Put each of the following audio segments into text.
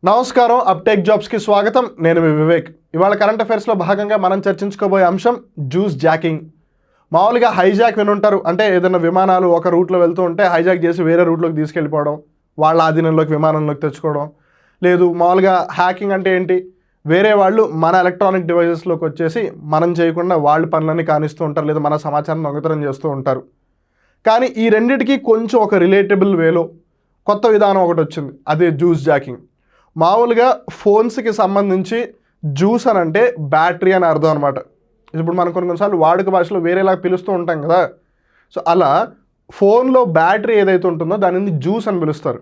నమస్కారం, అప్టేక్ జాబ్స్కి స్వాగతం. నేను మీ వివేక్. ఇవాళ కరెంట్ అఫైర్స్లో భాగంగా మనం చర్చించుకోబోయే అంశం జ్యూస్ జాకింగ్. మామూలుగా హైజాక్ వినుంటారు. అంటే ఏదైనా విమానాలు ఒక రూట్లో వెళ్తూ ఉంటే హైజాక్ చేసి వేరే రూట్లోకి తీసుకెళ్ళిపోవడం, వాళ్ళ ఆధీనంలోకి విమానంలోకి తెచ్చుకోవడం. లేదు, మామూలుగా హ్యాకింగ్ అంటే ఏంటి, వేరే వాళ్ళు మన ఎలక్ట్రానిక్ డివైజెస్లోకి వచ్చేసి మనం చేయకుండా వాళ్ళ పనులన్నీ కానిస్తూ ఉంటారు, లేదా మన సమాచారం దొంగతనం చేస్తూ ఉంటారు. కానీ ఈ రెండిటికి కొంచెం ఒక రిలేటబుల్ వేలో కొత్త విధానం ఒకటి వచ్చింది, అదే జ్యూస్ జాకింగ్. మామూలుగా ఫోన్స్కి సంబంధించి జ్యూస్ అని అంటే బ్యాటరీ అని అర్థం అనమాట. ఇప్పుడు మనం కొన్నిసార్లు వాడుక భాషలో వేరేలా పిలుస్తూ ఉంటాం కదా. సో అలా ఫోన్లో బ్యాటరీ ఏదైతే ఉంటుందో దానిని జ్యూస్ అని పిలుస్తారు.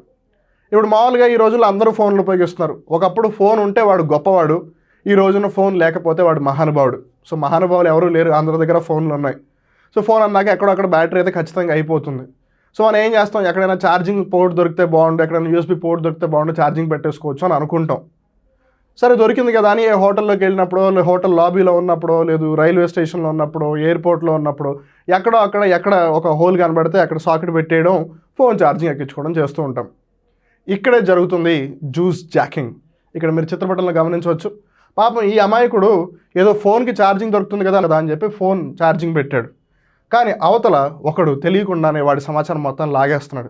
ఇప్పుడు మామూలుగా ఈ రోజుల్లో అందరూ ఫోన్లు ఉపయోగిస్తున్నారు. ఒకప్పుడు ఫోన్ ఉంటే వాడు గొప్పవాడు, ఈ రోజున ఫోన్ లేకపోతే వాడు మహానుభావుడు. సో మహానుభావులు ఎవరూ లేరు, అందరి దగ్గర ఫోన్లు ఉన్నాయి. సో ఫోన్ అన్నాక ఎక్కడొక్కడ బ్యాటరీ అయితే ఖచ్చితంగా అయిపోతుంది. సో మనం ఏం చేస్తాం, ఎక్కడైనా ఛార్జింగ్ పోర్ట్ దొరికితే బాగుండు, ఎక్కడైనా యూఎస్బీ పోర్ట్ దొరికితే బాగుండు, ఛార్జింగ్ పెట్టేసుకోవచ్చు అని అనుకుంటాం. సరే దొరికింది కదా అని ఏ హోటల్లోకి వెళ్ళినప్పుడు, హోటల్ లాబీలో ఉన్నప్పుడు, లేదు రైల్వే స్టేషన్లో ఉన్నప్పుడు, ఎయిర్పోర్ట్లో ఉన్నప్పుడు ఎక్కడ ఒక హోల్ కనబడితే అక్కడ సాకెట్ పెట్టేయడం, ఫోన్ ఛార్జింగ్ ఎక్కించుకోవడం చేస్తూ ఉంటాం. ఇక్కడే జరుగుతుంది జ్యూస్ జాకింగ్. ఇక్కడ మీరు చిత్రపటంలో గమనించవచ్చు. పాపం ఈ అమాయకుడు ఏదో ఫోన్కి ఛార్జింగ్ దొరుకుతుంది కదా అని చెప్పి ఫోన్ ఛార్జింగ్ పెట్టాడు. కానీ అవతల ఒకడు తెలియకుండానే వాడి సమాచారం మొత్తం లాగేస్తున్నాడు.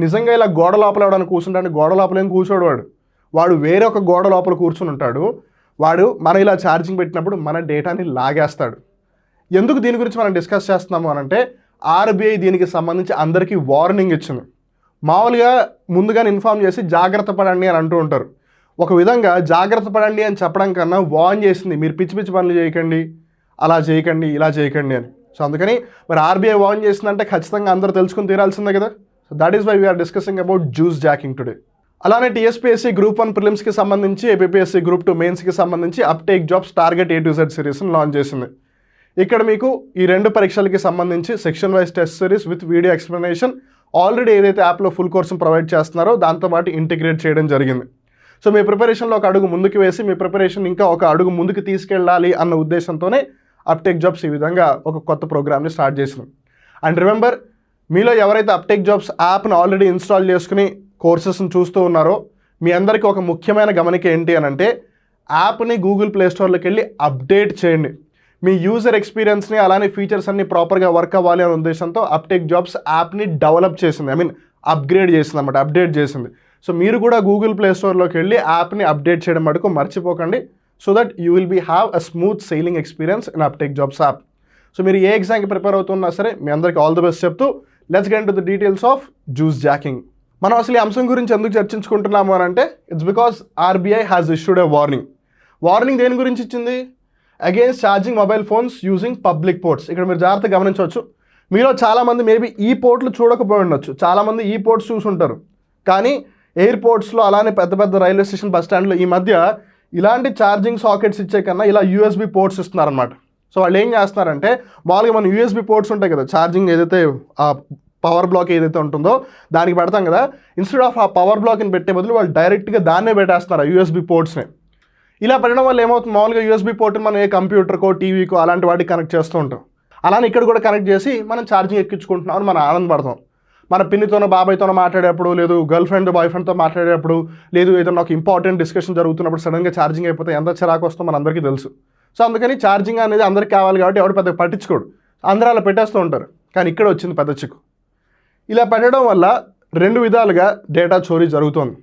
నిజంగా ఇలా గోడ లోపల ఎవడని కూర్చుంటాడు, గోడ లోపల ఏం కూర్చోడు, వాడు వేరే ఒక గోడ లోపల కూర్చుని ఉంటాడు. వాడు మనం ఇలా ఛార్జింగ్ పెట్టినప్పుడు మన డేటాని లాగేస్తాడు. ఎందుకు దీని గురించి మనం డిస్కస్ చేస్తున్నాము అనంటే, ఆర్బీఐ దీనికి సంబంధించి అందరికీ వార్నింగ్ ఇచ్చింది. మామూలుగా ముందుగానే ఇన్ఫార్మ్ చేసి జాగ్రత్త పడండి అని అంటూ ఉంటారు. ఒక విధంగా జాగ్రత్త పడండి అని చెప్పడం కన్నా వార్న్ చేసింది, మీరు పిచ్చి పిచ్చి పనులు చేయకండి, అలా చేయకండి, ఇలా చేయకండి అని. సో అందుకని మరి ఆర్బీఐ వార్న్ చేసిందంటే ఖచ్చితంగా అందరూ తెలుసుకుని తీరాల్సిందే కదా. So that is why we are discussing about juice jacking today. అలానే టీఎస్పీఎస్సీ గ్రూప్ 1 ప్రిలిమ్స్కి సంబంధించి, ఏపీఎస్సీ గ్రూప్ 2 మెయిన్స్కి సంబంధించి Aptech jobs target A to Z సిరీస్ని లాంచ్ చేసింది. ఇక్కడ మీకు ఈ 2 పరీక్షలకి సంబంధించి section wise test series with video explanation already ఏదైతే యాప్లో ఫుల్ కోర్సును ప్రొవైడ్ చేస్తున్నారో దాంతోపాటు ఇంటిగ్రేట్ చేయడం జరిగింది. సో మీ ప్రిపరేషన్లో ఒక అడుగు ముందుకు వేసి మీ ప్రిపరేషన్ ఇంకా ఒక అడుగు ముందుకు తీసుకెళ్ళాలి అన్న ఉద్దేశంతోనే అప్టేక్ జాబ్స్ ఈ విధంగా ఒక కొత్త ప్రోగ్రామ్ని స్టార్ట్ చేసినాం. అండ్ రిమెంబర్, మీలో ఎవరైతే అప్టేక్ జాబ్స్ యాప్ను ఆల్రెడీ ఇన్స్టాల్ చేసుకుని కోర్సెస్ని చూస్తూ ఉన్నారో మీ అందరికీ ఒక ముఖ్యమైన గమనిక ఏంటి అని అంటే, యాప్ని గూగుల్ ప్లే స్టోర్లోకి వెళ్ళి అప్డేట్ చేయండి. మీ యూజర్ ఎక్స్పీరియన్స్ని అలానే ఫీచర్స్ అన్ని ప్రాపర్గా వర్క్ అవ్వాలి అనే ఉద్దేశంతో అప్టేక్ జాబ్స్ యాప్ని డెవలప్ చేసింది, అప్గ్రేడ్ చేసింది అన్నమాట, అప్డేట్ చేసింది. సో మీరు కూడా గూగుల్ ప్లే స్టోర్లోకి వెళ్ళి యాప్ని అప్డేట్ చేయడం మటుకు మర్చిపోకండి. So that you will be have a smooth sailing experience in Uptake Jobs app. So మీరు ఏ ఎగ్జామ్కి ప్రిపేర్ అవుతున్నా సరే మీ అందరికీ ఆల్ ది బెస్ట్ చెప్తూ let's get into the details of juice jacking. మనం అసలు ఈ అంశం గురించి ఎందుకు చర్చించుకుంటున్నాము అని అంటే, it's because RBI has issued a warning. Warning దేని గురించి ఇచ్చింది? Against charging mobile phones using public ports. ఇక్కడ మీరు జాగ్రత్తగా గమనించవచ్చు. మీలో చాలామంది మేబీ ఈ పోర్ట్లు చూడకపోయి ఉండొచ్చు, చాలామంది ఈ పోర్ట్స్ చూసుంటారు. కానీ ఎయిర్పోర్ట్స్లో అలానే పెద్ద పెద్ద రైల్వే స్టేషన్ బస్ స్టాండ్లో ఈ మధ్య ఇలాంటి ఛార్జింగ్ సాకెట్స్ ఇచ్చే కన్నా ఇలా యూఎస్బీ పోర్ట్స్ ఇస్తున్నారనమాట. సో వాళ్ళు ఏం చేస్తున్నారంటే, మామూలుగా మన యూఎస్బీ పోర్ట్స్ ఉంటాయి కదా, ఛార్జింగ్ ఏదైతే ఆ పవర్ బ్లాక్ ఏదైతే ఉంటుందో దానికి పెడతాం కదా, ఇన్స్టెడ్ ఆఫ్ ఆ పవర్ బ్లాక్ని పెట్టే బదులు వాళ్ళు డైరెక్ట్గా దాన్నే పెట్టేస్తున్నారు, యూఎస్బీ పోర్ట్స్ని. ఇలా పెట్టడం వల్ల ఏమవుతుంది, మామూలుగా యూఎస్బీ పోర్ట్ని మనం ఏ కంప్యూటర్కో టీవీకో అలాంటి వాటికి కనెక్ట్ చేస్తూ ఉంటాం. అలానే ఇక్కడ కూడా కనెక్ట్ చేసి మనం ఛార్జింగ్ ఎక్కించుకుంటున్నాం అని మనం ఆనందపడతాం. మన పిన్నితోనో బాబాయ్తోనో మాట్లాడేప్పుడు, లేదు గర్ల్ ఫ్రెండ్ బాయ్ ఫ్రెండ్తో మాట్లాడేటప్పుడు, లేదు ఏదైనా ఒక ఇంపార్టెంట్ డిస్కషన్ జరుగుతున్నప్పుడు సడన్గా ఛార్జింగ్ అయిపోతే ఎంత చిరాకు వస్తుందో మన అందరికీ తెలుసు. సో అందుకని ఛార్జింగ్ అనేది అందరికీ కావాలి కాబట్టి ఎవరు పెద్దగా పట్టించుకోడు, అందరూ అలా పెట్టేస్తూ ఉంటారు. కానీ ఇక్కడ వచ్చింది పెద్ద చిక్కు. ఇలా పెట్టడం వల్ల 2 విధాలుగా డేటా చోరీ జరుగుతోంది.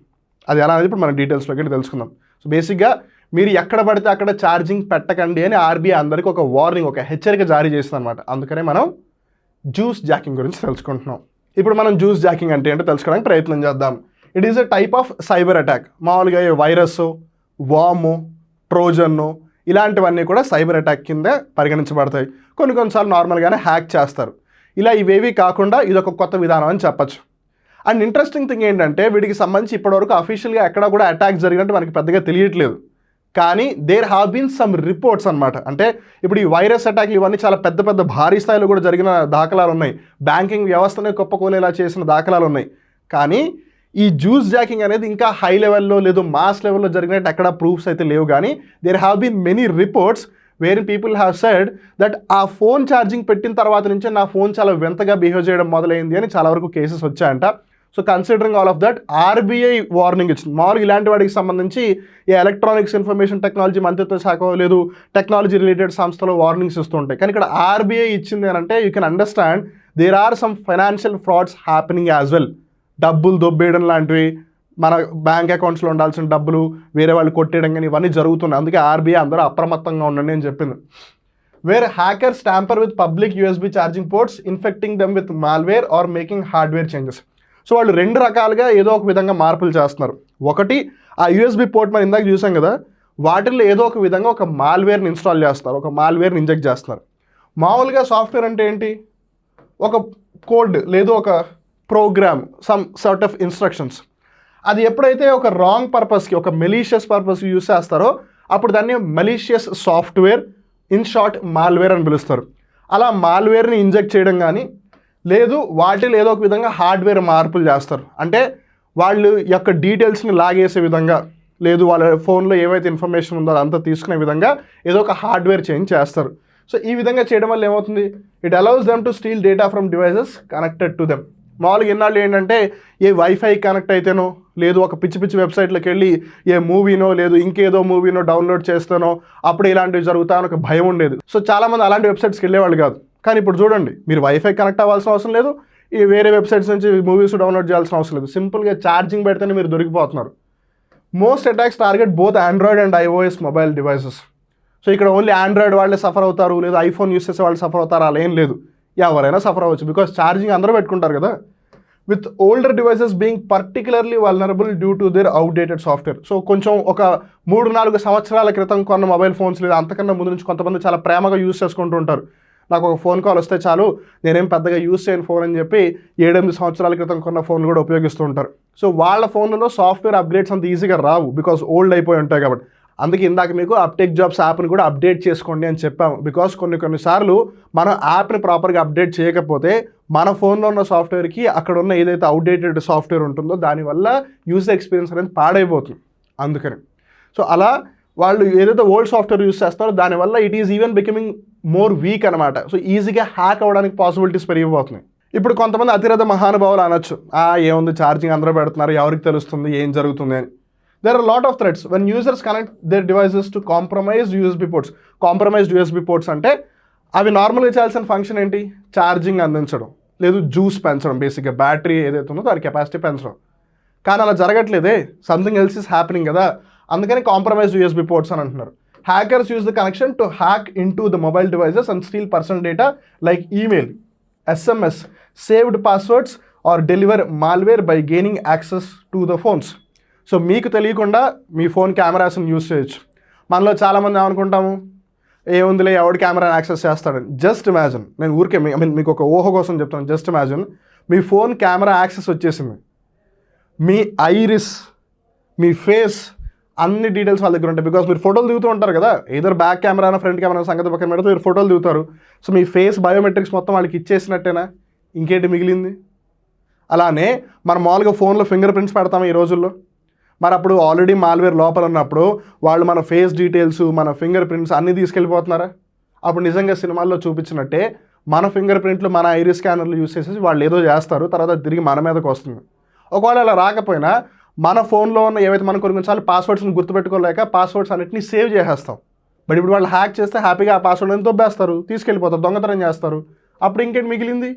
అది ఎలా అనేది ఇప్పుడు మనం డీటెయిల్స్లోకి వెళ్ళి తెలుసుకుందాం. సో బేసిక్గా మీరు ఎక్కడ పడితే అక్కడ ఛార్జింగ్ పెట్టకండి అని ఆర్బీఐ అందరికీ ఒక వార్నింగ్, ఒక హెచ్చరిక జారీ చేస్తుంది అనమాట. అందుకనే మనం జ్యూస్ జాకింగ్ గురించి తెలుసుకుంటున్నాం. ఇప్పుడు మనం జ్యూస్ జాకింగ్ అంటే ఏంటో తెలుసుకోవడానికి ప్రయత్నం చేద్దాం. It is a type of cyber attack. మామూలుగా వైరస్, వాము, ట్రోజన్ను ఇలాంటివన్నీ కూడా సైబర్ అటాక్ కింద పరిగణించబడతాయి. కొన్నిసార్లు నార్మల్గానే హ్యాక్ చేస్తారు. ఇలా ఇవేవి కాకుండా ఇదొక కొత్త విధానం అని చెప్పచ్చు. అండ్ ఇంట్రెస్టింగ్ థింగ్ ఏంటంటే, వీటికి సంబంధించి ఇప్పటివరకు అఫీషియల్గా ఎక్కడ కూడా అటాక్ జరిగినట్టు మనకి పెద్దగా తెలియట్లేదు. కానీ there have been some reports అనమాట. అంటే ఇప్పుడు ఈ వైరస్ అటాక్లు ఇవన్నీ చాలా పెద్ద పెద్ద భారీ స్థాయిలో కూడా జరిగిన దాఖలాలు ఉన్నాయి. బ్యాంకింగ్ వ్యవస్థనే కుప్పకూలేలా చేసిన దాఖలాలు ఉన్నాయి. కానీ ఈ జ్యూస్ జాకింగ్ అనేది ఇంకా హై లెవెల్లో లేదు మాస్ లెవెల్లో జరిగినట్టు ఎక్కడ ప్రూఫ్స్ అయితే లేవు. కానీ there have been many reports where people have said that ఆ ఫోన్ ఛార్జింగ్ పెట్టిన తర్వాత నుంచే నా ఫోన్ చాలా వింతగా బిహేవ్ చేయడం మొదలైంది అని చాలా వరకు కేసెస్ వచ్చాయంట. So considering all of that RBI warning ఇచ్చింది. మామూలుగా ఇలాంటి వాటికి సంబంధించి ఈ ఎలక్ట్రానిక్స్ ఇన్ఫర్మేషన్ టెక్నాలజీ మంత్రిత్వ శాఖ లేదు టెక్నాలజీ రిలేటెడ్ సంస్థలు వార్నింగ్స్ ఇస్తుంటాయి. కానీ ఇక్కడ ఆర్బీఐ ఇచ్చింది అని అంటే you can understand there are some financial frauds happening as well. డబ్బులు దొబ్బేయడం లాంటివి, మన బ్యాంక్ అకౌంట్స్లో ఉండాల్సిన డబ్బులు వేరే వాళ్ళు కొట్టేయడం కానీ ఇవన్నీ జరుగుతున్నాయి. అందుకే ఆర్బీఐ అందరూ అప్రమత్తంగా ఉండండి అని చెప్పింది. Where hackers tamper with public USB charging ports infecting them with malware or making hardware changes. So వాళ్ళు రెండు రకాలుగా ఏదో ఒక విధంగా మార్పులు చేస్తున్నారు. ఒకటి ఆ యూఎస్బీ పోర్ట్ మనం ఇందాక చూసాం కదా, వాటిల్లో ఏదో ఒక విధంగా ఒక మాల్వేర్ని ఇన్స్టాల్ చేస్తారు, ఒక మాల్వేర్ని ఇంజెక్ట్ చేస్తున్నారు. మామూలుగా సాఫ్ట్వేర్ అంటే ఏంటి? ఒక కోడ్ లేదు ఒక program, some sort of instructions. అది ఎప్పుడైతే ఒక రాంగ్ పర్పస్కి, ఒక మెలీషియస్ పర్పస్కి యూస్ చేస్తారో అప్పుడు దాన్ని malicious software, in short malware అని పిలుస్తారు. అలా మాల్వేర్ని ఇంజెక్ట్ చేయడం కానీ లేదు వాటిలో ఏదో ఒక విధంగా హార్డ్వేర్ మార్పులు చేస్తారు. అంటే వాళ్ళు యొక్క డీటెయిల్స్ని లాగేసే విధంగా లేదు వాళ్ళ ఫోన్లో ఏవైతే ఇన్ఫర్మేషన్ ఉందో అదంతా తీసుకునే విధంగా ఏదో ఒక హార్డ్వేర్ చేంజ్ చేస్తారు. సో ఈ విధంగా చేయడం వల్ల ఏమవుతుంది? It allows them to steal data from devices connected to them. మామూలుగా ఇన్నాళ్ళు ఏంటంటే ఏ వైఫై కనెక్ట్ అయితేనో లేదు ఒక పిచ్చి పిచ్చి వెబ్సైట్లోకి వెళ్ళి ఏ మూవీనో లేదు ఇంకేదో మూవీనో డౌన్లోడ్ చేస్తానో అప్పుడు ఇలాంటివి జరుగుతాయని ఒక భయం ఉండేది. సో చాలామంది అలాంటి వెబ్సైట్స్కి వెళ్ళేవాళ్ళు కాదు. కానీ ఇప్పుడు చూడండి, మీరు వైఫై కనెక్ట్ అవ్వాల్సిన అవసరం లేదు, ఈ వేరే వెబ్సైట్స్ నుంచి మూవీస్ డౌన్లోడ్ చేయాల్సిన అవసరం లేదు. సింపుల్గా ఛార్జింగ్ పెడితేనే మీరు దొరికిపోతున్నారు. Most attacks target both Android and iOS mobile devices. So ఇక్కడ ఓన్లీ ఆండ్రాయిడ్ వాళ్ళే సఫర్ అవుతారు లేదా ఐఫోన్ యూస్ చేసే వాళ్ళు సఫర్ అవుతారు అలా ఏం లేదు, ఎవరైనా సఫర్ అవ్వచ్చు. బికాస్ ఛార్జింగ్ అందరూ పెట్టుకుంటారు కదా. With older devices being particularly vulnerable due to their outdated software. So కొంచెం ఒక 3-4 సంవత్సరాల క్రితం కొన్న మొబైల్ ఫోన్స్ లేదా అంతకన్నా ముందు నుంచి కొంతమంది చాలా ప్రేమగా యూస్ చేసుకుంటూ ఉంటారు. నాకు ఒక ఫోన్ కాల్ వస్తే చాలు, నేనేం పెద్దగా యూస్ చేయని ఫోన్ అని చెప్పి 7-8 సంవత్సరాల క్రితం కొన్న ఫోన్లు కూడా ఉపయోగిస్తూ ఉంటారు. సో వాళ్ళ ఫోన్లలో సాఫ్ట్వేర్ అప్డేట్స్ అంత ఈజీగా రావు బికాస్ ఓల్డ్ అయిపోయి ఉంటాయి కాబట్టి. అందుకే ఇందాక మీకు అప్టెక్ జాబ్స్ యాప్ని కూడా అప్డేట్ చేసుకోండి అని చెప్పాము. బికాస్ కొన్నిసార్లు మనం యాప్ని ప్రాపర్గా అప్డేట్ చేయకపోతే మన ఫోన్లో ఉన్న సాఫ్ట్వేర్కి అక్కడ ఉన్న ఏదైతే అవుట్డేటెడ్ సాఫ్ట్వేర్ ఉంటుందో దానివల్ల యూజర్ ఎక్స్పీరియన్స్ అనేది పాడైపోతుంది. అందుకని సో అలా వాళ్ళు ఏదైతే ఓల్డ్ సాఫ్ట్వేర్ యూస్ చేస్తారో దానివల్ల it is even becoming more week అనమాట. సో ఈజీగా హ్యాక్ అవ్వడానికి పాసిబిలిటీస్ పెరిగిపోతున్నాయి. ఇప్పుడు కొంతమంది అతిరథ మహానుభావులు అనొచ్చు, ఏముంది ఛార్జింగ్ అందరూ పెడుతున్నారు, ఎవరికి తెలుస్తుంది ఏం జరుగుతుంది అని. There are a lot of threats when users connect their devices to compromised USB ports. Compromised USB ports అంటే అవి నార్మల్గా చేయాల్సిన ఫంక్షన్ ఏంటి? ఛార్జింగ్ అందించడం లేదు జ్యూస్ పెంచడం, బేసిక్గా బ్యాటరీ ఏదైతే ఉందో దాని కెపాసిటీ పెంచడం. కానీ అలా జరగట్లేదే, సంథింగ్ ఎల్స్ ఇస్ హ్యాపెనింగ్ కదా. అందుకని కాంప్రమైజ్డ్ USB ports అని అంటున్నారు. Hackers use the connection to hack in to the mobile devices and steal personal data like email, SMS, saved passwords or deliver malware by gaining access to the phones. So మీకు తెలియకుండా మీ phone కెమెరాస్ని use చేయొచ్చు. మనలో చాలామంది ఏమనుకుంటాము, ఏముందిలే ఎవడు కెమెరాని access చేస్తాడని. Just imagine, నేను ఊరికే మీకు ఒక ఊహ కోసం చెప్తాను. జస్ట్ ఇమాజిన్ మీ ఫోన్ కెమెరా యాక్సెస్ వచ్చేసింది, మీ ఐరిస్, మీ ఫేస్ అన్ని డీటెయిల్స్ వాళ్ళ దగ్గర ఉంటాయి. బికాస్ మీరు ఫోటోలు దిగుతూ ఉంటారు కదా, ఏదో బ్యాక్ కెమెరా ఫ్రంట్ కెమెరా సంగతి పక్కన పెడితే మీరు ఫోటోలు దిగుతారు. సో మీ ఫేస్ బయోమెట్రిక్స్ మొత్తం వాళ్ళకి ఇచ్చేసినట్టేనా, ఇంకేంటి మిగిలింది? అలానే మనం మామూలుగా ఫోన్లో ఫింగర్ ప్రింట్స్ పెడతాము ఈ రోజుల్లో. మరి అప్పుడు ఆల్రెడీ మాల్వేర్ లోపల ఉన్నప్పుడు వాళ్ళు మన ఫేస్ డీటెయిల్స్, మన ఫింగర్ ప్రింట్స్ అన్నీ తీసుకెళ్ళిపోతున్నారా? అప్పుడు నిజంగా సినిమాల్లో చూపించినట్టే మన ఫింగర్ ప్రింట్లు, మన ఐరిస్ స్కానర్లు యూస్ చేసేసి వాళ్ళు ఏదో చేస్తారు, తర్వాత తిరిగి మన మీదకి వస్తుంది. ఒకవేళ అలా రాకపోయినా మన ఫోన్లో ఉన్న ఏవైతే మనం కొన్నిసార్లు పాస్వర్డ్స్ని గుర్తుపెట్టుకోలేక పాస్వర్డ్స్ అన్నిటిని సేవ్ చేసేస్తాం. బట్ ఇప్పుడు వాళ్ళు హ్యాక్ చేస్తే హ్యాపీగా ఆ పాస్వర్డ్ అని దొబ్బేస్తారు, తీసుకెళ్ళిపోతారు, దొంగతనం చేస్తారు. అప్పుడు ఇంకేంటి మిగిలింది?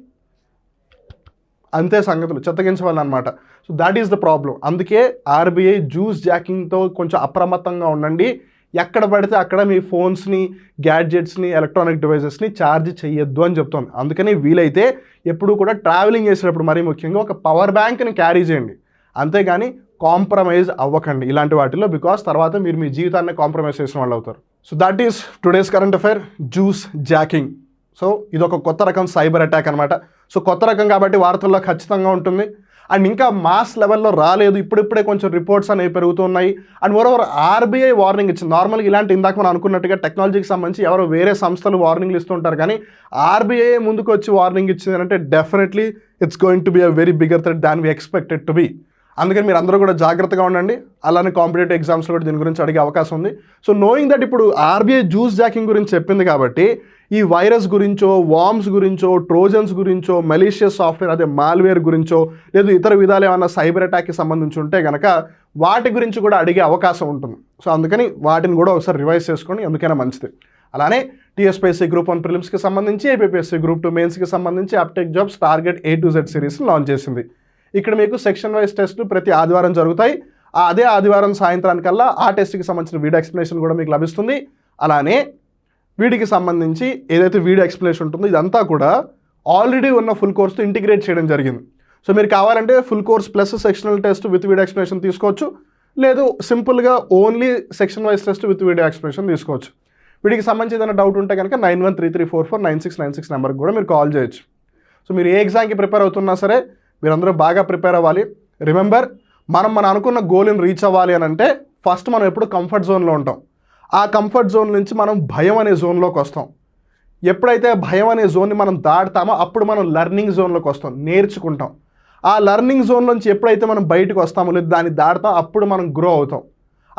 అంతే సంగతులు, చెత్తగించవాలి అనమాట. So that is the problem. అందుకే ఆర్బీఐ జ్యూస్ జాకింగ్తో కొంచెం అప్రమత్తంగా ఉండండి. ఎక్కడ పడితే అక్కడ మీ ఫోన్స్ని, గ్యాడ్జెట్స్ని, ఎలక్ట్రానిక్ డివైసెస్ని ఛార్జ్ చేయొద్దు అని చెప్తాను. అందుకని వీలైతే ఎప్పుడు కూడా ట్రావెలింగ్ చేసేటప్పుడు మరీ ముఖ్యంగా ఒక పవర్ బ్యాంక్ని క్యారీ చేయండి. అంతేగాని కాంప్రమైజ్ అవ్వకండి ఇలాంటి వాటిలో, బికాస్ తర్వాత మీరు మీ జీవితాన్ని కాంప్రమైజ్ చేసిన వాళ్ళు అవుతారు. So that is today's current affair, juice jacking. So ఇది ఒక కొత్త రకం సైబర్ అటాక్ అనమాట. సో కొత్త రకం కాబట్టి వార్తల్లో ఖచ్చితంగా ఉంటుంది. అండ్ ఇంకా మాస్ లెవెల్లో రాలేదు, ఇప్పుడిప్పుడే కొంచెం రిపోర్ట్స్ అనేవి పెరుగుతున్నాయి. అండ్ మోరోవర్ ఆర్బీఐ వార్నింగ్ ఇచ్చింది. నార్మల్గా ఇలాంటి ఇందాక మనం అనుకున్నట్టుగా టెక్నాలజీకి సంబంధించి ఎవరో వేరే సంస్థలు వార్నింగ్లు ఇస్తుంటారు, కానీ ఆర్బీఐ ముందుకు వచ్చి వార్నింగ్ ఇచ్చింది అంటే definitely it's going to be a very bigger threat than we expected to be. అందుకని మీరు అందరూ కూడా జాగ్రత్తగా ఉండండి. అలానే కాంపిటేటివ్ ఎగ్జామ్స్లో కూడా దీని గురించి అడిగే అవకాశం ఉంది. సో నోయింగ్ దట్ ఇప్పుడు ఆర్బీఐ జ్యూస్ జాకింగ్ గురించి చెప్పింది కాబట్టి ఈ వైరస్ గురించో, వార్మ్స్ గురించో, ట్రోజన్స్ గురించో, మలీషియస్ సాఫ్ట్వేర్ అదే మాల్వేర్ గురించో, లేదు ఇతర విధాలు ఏమన్నా సైబర్ అటాక్కి సంబంధించి ఉంటే కనుక వాటి గురించి కూడా అడిగే అవకాశం ఉంటుంది. సో అందుకని వాటిని కూడా ఒకసారి రివైజ్ చేసుకోండి, ఎందుకైనా మంచిది. అలానే టీఎస్పీఎస్సీ గ్రూప్ 1 ప్రిలిమ్స్కి సంబంధించి, ఏపీఎస్సీ గ్రూప్ 2 మెయిన్స్కి సంబంధించి Aptech jobs target A to Z సిరీస్ని లాంచ్ చేసింది. ఇక్కడ మీకు సెక్షన్ వైజ్ టెస్టులు ప్రతి ఆదివారం జరుగుతాయి. అదే ఆదివారం సాయంత్రానికల్లా ఆ టెస్ట్కి సంబంధించిన వీడియో ఎక్స్ప్లెనేషన్ కూడా మీకు లభిస్తుంది. అలానే వీటికి సంబంధించి ఏదైతే వీడియో ఎక్స్ప్లెనేషన్ ఉంటుందో ఇదంతా కూడా ఆల్రెడీ ఉన్న ఫుల్ కోర్స్తో ఇంటిగ్రేట్ చేయడం జరిగింది. సో మీరు కావాలంటే full course plus sectional test with video explanation తీసుకోవచ్చు, లేదు సింపుల్గా only section wise test with video explanation తీసుకోవచ్చు. వీటికి సంబంధించి ఏదైనా డౌట్ ఉంటే కనుక 9133449696 నెంబర్కి కూడా మీరు కాల్ చేయొచ్చు. సో మీరు ఏ ఎగ్జామ్కి ప్రిపేర్ అవుతున్నా సరే మీరందరూ బాగా ప్రిపేర్ అవ్వాలి. రిమెంబర్, మనం అనుకున్న గోల్ని రీచ్ అవ్వాలి అని అంటే ఫస్ట్ మనం ఎప్పుడు కంఫర్ట్ జోన్లో ఉంటాం. ఆ కంఫర్ట్ జోన్ నుంచి మనం భయం అనే జోన్లోకి వస్తాం. ఎప్పుడైతే భయం అనే జోన్ని మనం దాటుతామో అప్పుడు మనం లెర్నింగ్ జోన్లోకి వస్తాం, నేర్చుకుంటాం. ఆ లెర్నింగ్ జోన్ నుంచి ఎప్పుడైతే మనం బయటకు వస్తామో లేదు దాన్ని దాటుతాం, అప్పుడు మనం గ్రో అవుతాం.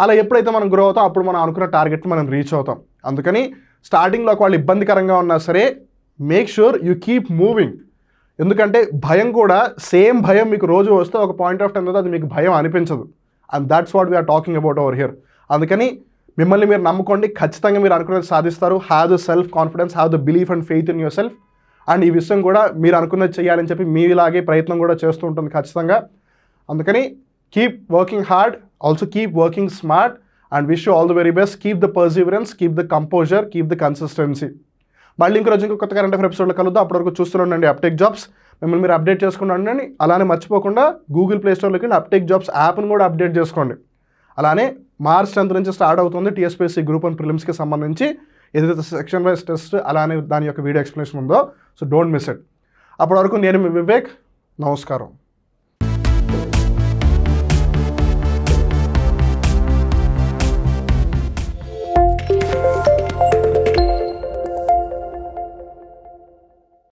అలా ఎప్పుడైతే మనం గ్రో అవుతాం అప్పుడు మనం అనుకున్న టార్గెట్ని మనం రీచ్ అవుతాం. అందుకని స్టార్టింగ్లో వాళ్ళు ఇబ్బందికరంగా ఉన్నా సరే make sure you keep moving. ఎందుకంటే భయం కూడా సేమ్ భయం మీకు రోజు వస్తే ఒక పాయింట్ ఆఫ్ టైం తర్వాత అది మీకు భయం అనిపించదు. And that's what we're talking about over here. అందుకని మిమ్మల్ని మీరు నమ్ముకోండి, ఖచ్చితంగా మీరు అనుకున్నది సాధిస్తారు. Have the self confidence, have the belief and faith in yourself. And ఈ విషయం కూడా మీరు అనుకున్నది చేయాలని చెప్పి మీలాగే ప్రయత్నం కూడా చేస్తూ ఉంటుంది ఖచ్చితంగా. అందుకని keep working hard, also keep working smart and wish you all the very best. Keep the Perseverance, keep the composer, keep the consistency. మళ్ళీ ఇంకో రోజు ఇంకో కొత్త కరెంట్ అఫైర్ ఎపిసోడ్లో కలుద్దాం. అప్పటివరకు చూస్తూనే ఉండండి అప్టెక్ జాబ్స్. మిమ్మల్ని మీరు అప్డేట్ చేసుకుంటూ ఉండండి. అలానే మర్చిపోకుండా గూగుల్ ప్లే స్టోర్లోకి అప్టెక్ జాబ్స్ యాప్ను కూడా అప్డేట్ చేసుకోండి. అలానే March 10th నుంచి స్టార్ట్ అవుతుంది టీఎస్పీఎస్సీ గ్రూప్ 1 ప్రిలిమ్స్కి సంబంధించి ఏదైతే సెక్షన్ వైజ్ టెస్ట్ అలానే దాని యొక్క వీడియో ఎక్స్ప్లెనేషన్ ఉందో. So don't miss it. అప్పటి వరకు నేను మీ వివేక్. నమస్కారం.